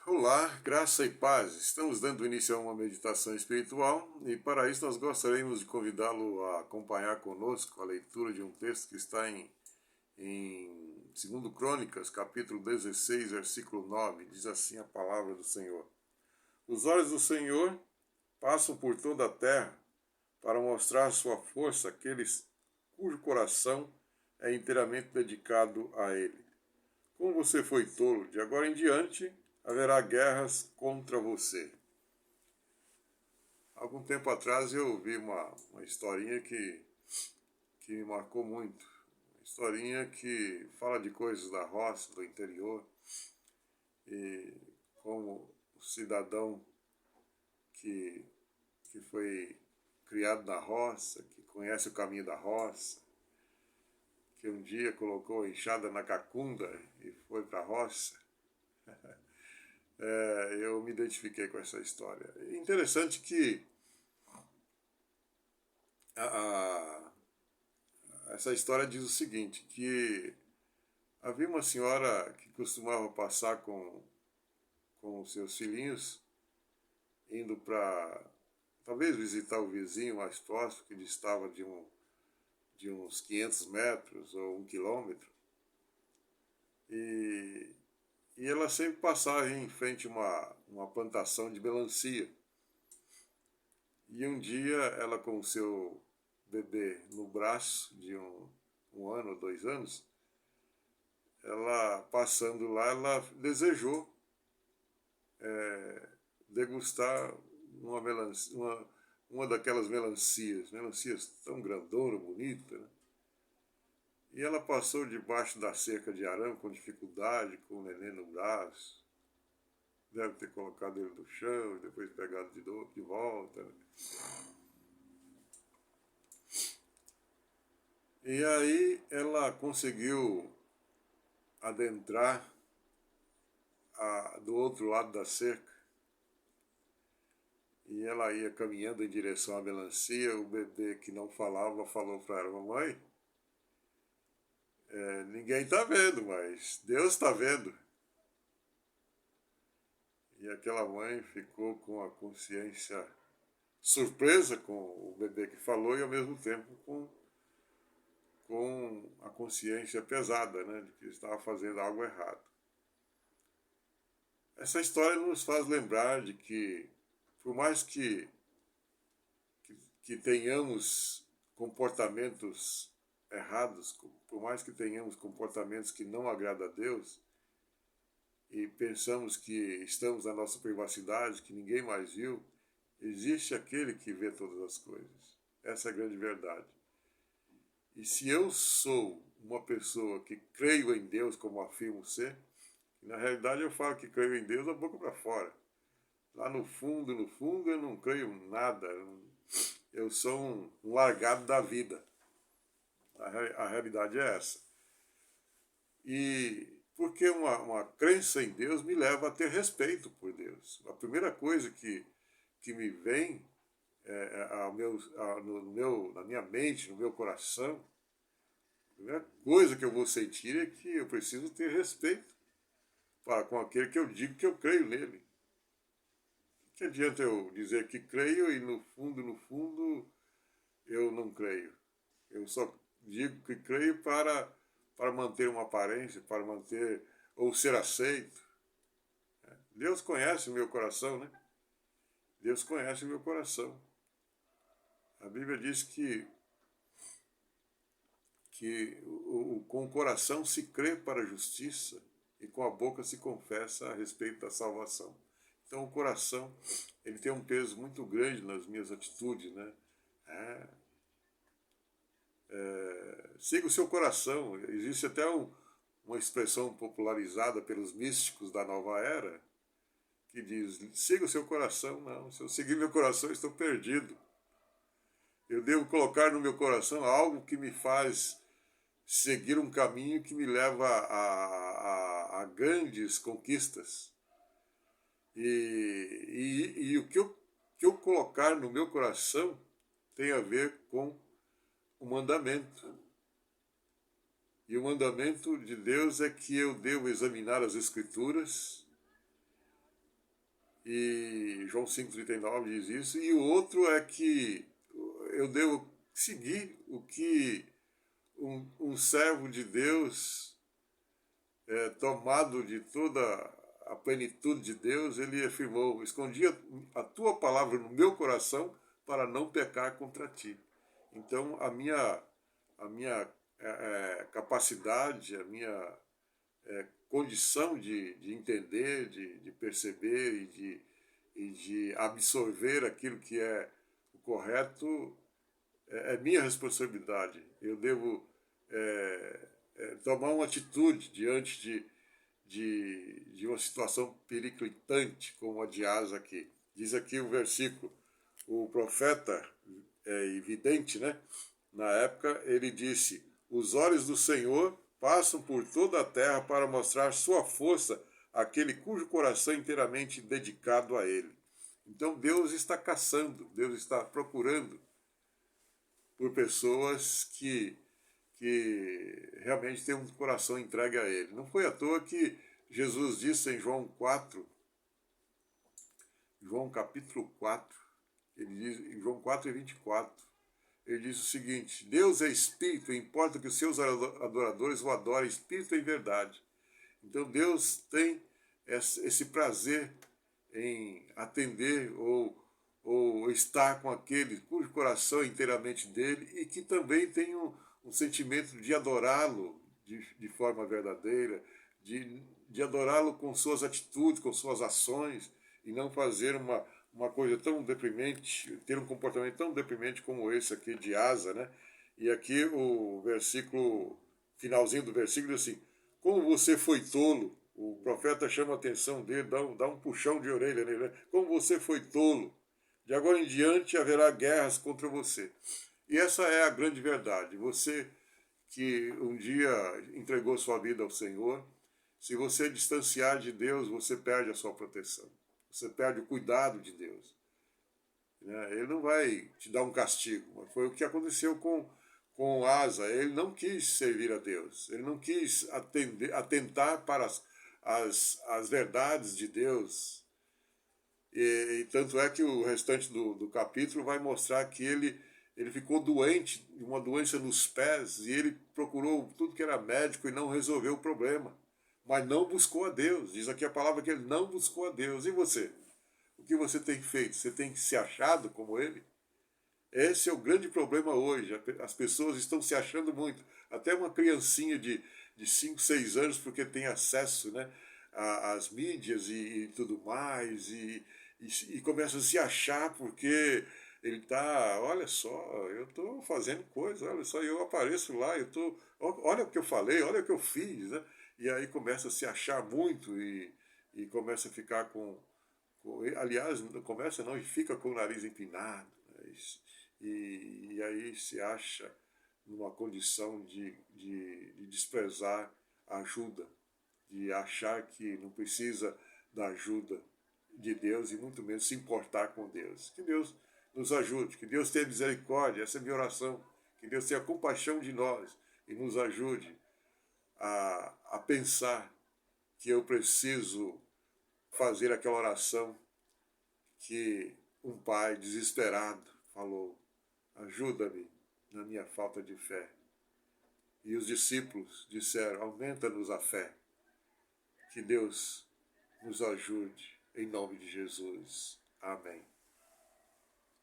Olá, graça e paz. Estamos dando início a uma meditação espiritual e para isso nós gostaríamos de convidá-lo a acompanhar conosco a leitura de um texto que está em 2 Crônicas, capítulo 16, versículo 9. Diz assim a palavra do Senhor. Os olhos do Senhor passam por toda a terra para mostrar sua força àqueles cujo coração é inteiramente dedicado a Ele. Como você foi tolo, de agora em diante haverá guerras contra você. Algum tempo atrás eu ouvi uma historinha que me marcou muito. Uma historinha que fala de coisas da roça, do interior, e como o cidadão que, que foi criado na roça, que conhece o caminho da roça, que um dia colocou a enxada na cacunda e foi para a roça. Eu me identifiquei com essa história. Interessante que a, essa história diz o seguinte, que havia uma senhora que costumava passar com os seus filhinhos, indo para talvez visitar o vizinho mais próximo, que distava de uns 500 metros ou 1 quilômetro. E, e ela sempre passava em frente a uma plantação de melancia. E um dia ela com o seu bebê no braço, de um ano ou 2 anos, ela passando lá, ela desejou degustar uma daquelas melancias tão grandona, bonita, né? E ela passou debaixo da cerca de arame com dificuldade, com o neném no braço. Deve ter colocado ele no chão e depois pegado de volta, né? E aí ela conseguiu adentrar do outro lado da cerca. E ela ia caminhando em direção à melancia. O bebê que não falava falou para ela: mamãe, ninguém está vendo, mas Deus está vendo. E aquela mãe ficou com a consciência surpresa com o bebê que falou e ao mesmo tempo com a consciência pesada, né, de que estava fazendo algo errado. Essa história nos faz lembrar de que, por mais que tenhamos comportamentos errados, por mais que tenhamos comportamentos que não agradam a Deus, e pensamos que estamos na nossa privacidade, que ninguém mais viu, existe aquele que vê todas as coisas. Essa é a grande verdade. E se eu sou uma pessoa que creio em Deus, como afirmo ser, na realidade eu falo que creio em Deus da boca para fora. Lá no fundo, eu não creio em nada. Eu sou um largado da vida. A realidade é essa. E porque uma crença em Deus me leva a ter respeito por Deus. A primeira coisa que me vem na minha mente, no meu coração, a primeira coisa que eu vou sentir é que eu preciso ter respeito com aquele que eu digo que eu creio nele. Que adianta eu dizer que creio e no fundo, eu não creio. Eu só digo que creio para manter uma aparência, para manter ou ser aceito. Deus conhece o meu coração, né? Deus conhece o meu coração. A Bíblia diz que com o coração se crê para a justiça e com a boca se confessa a respeito da salvação. Então o coração, ele tem um peso muito grande nas minhas atitudes, né? Siga o seu coração. Existe até uma expressão popularizada pelos místicos da nova era que diz: siga o seu coração. Não, se eu seguir meu coração, eu estou perdido. Eu devo colocar no meu coração algo que me faz seguir um caminho que me leva a grandes conquistas. E o que eu colocar no meu coração tem a ver com o mandamento. E o mandamento de Deus é que eu devo examinar as Escrituras E João 5,39 diz isso. E o outro é que eu devo seguir o que um servo de Deus, tomado de toda a plenitude de Deus, ele afirmou: escondi a tua palavra no meu coração para não pecar contra ti. Então a minha capacidade, a minha condição de entender, de perceber e de absorver aquilo que é o correto é minha responsabilidade. Eu devo tomar uma atitude diante de uma situação periclitante como a de Asa aqui. Diz aqui o versículo, o profeta e vidente, né? Na época, ele disse: os olhos do Senhor passam por toda a terra para mostrar sua força àquele cujo coração é inteiramente dedicado a ele. Então Deus está caçando, Deus está procurando por pessoas que realmente têm um coração entregue a ele. Não foi à toa que Jesus disse em João 4, João capítulo 4, ele diz, em João 4:24, ele diz o seguinte: Deus é espírito, e importa que os seus adoradores o adorem espírito e em verdade. Então Deus tem esse prazer em atender ou estar com aquele cujo coração é inteiramente dele e que também tem um sentimento de adorá-lo de forma verdadeira, de adorá-lo com suas atitudes, com suas ações, e não fazer uma coisa tão deprimente, ter um comportamento tão deprimente como esse aqui de Asa, né? E aqui o versículo, finalzinho do versículo, diz assim: como você foi tolo, o profeta chama a atenção dele, dá um puxão de orelha nele, né? Como você foi tolo, de agora em diante haverá guerras contra você. E essa é a grande verdade. Você que um dia entregou sua vida ao Senhor, se você distanciar de Deus, você perde a sua proteção. Você perde o cuidado de Deus. Ele não vai te dar um castigo. Foi o que aconteceu com Asa. Ele não quis servir a Deus. Ele não quis atentar para as verdades de Deus. E tanto é que o restante do capítulo vai mostrar que ele ficou doente, de uma doença nos pés, e ele procurou tudo que era médico e não resolveu o problema. Mas não buscou a Deus. Diz aqui a palavra que ele não buscou a Deus. E você? O que você tem feito? Você tem se achado como ele? Esse é o grande problema hoje. As pessoas estão se achando muito. Até uma criancinha de 5, 6 anos, porque tem acesso, né, às mídias e tudo mais, e começa a se achar porque ele está, olha só, eu estou fazendo coisa, olha só, eu apareço lá, olha o que eu falei, olha o que eu fiz, né? E aí começa a se achar muito e começa a ficar aliás, não começa não, e fica com o nariz empinado, né? E aí se acha numa condição de desprezar a ajuda, de achar que não precisa da ajuda de Deus e muito menos se importar com Deus. Que Deus nos ajude, que Deus tenha misericórdia, essa é a minha oração, que Deus tenha compaixão de nós e nos ajude a pensar que eu preciso fazer aquela oração que um pai desesperado falou: ajuda-me na minha falta de fé. E os discípulos disseram: aumenta-nos a fé. Que Deus nos ajude, em nome de Jesus. Amém.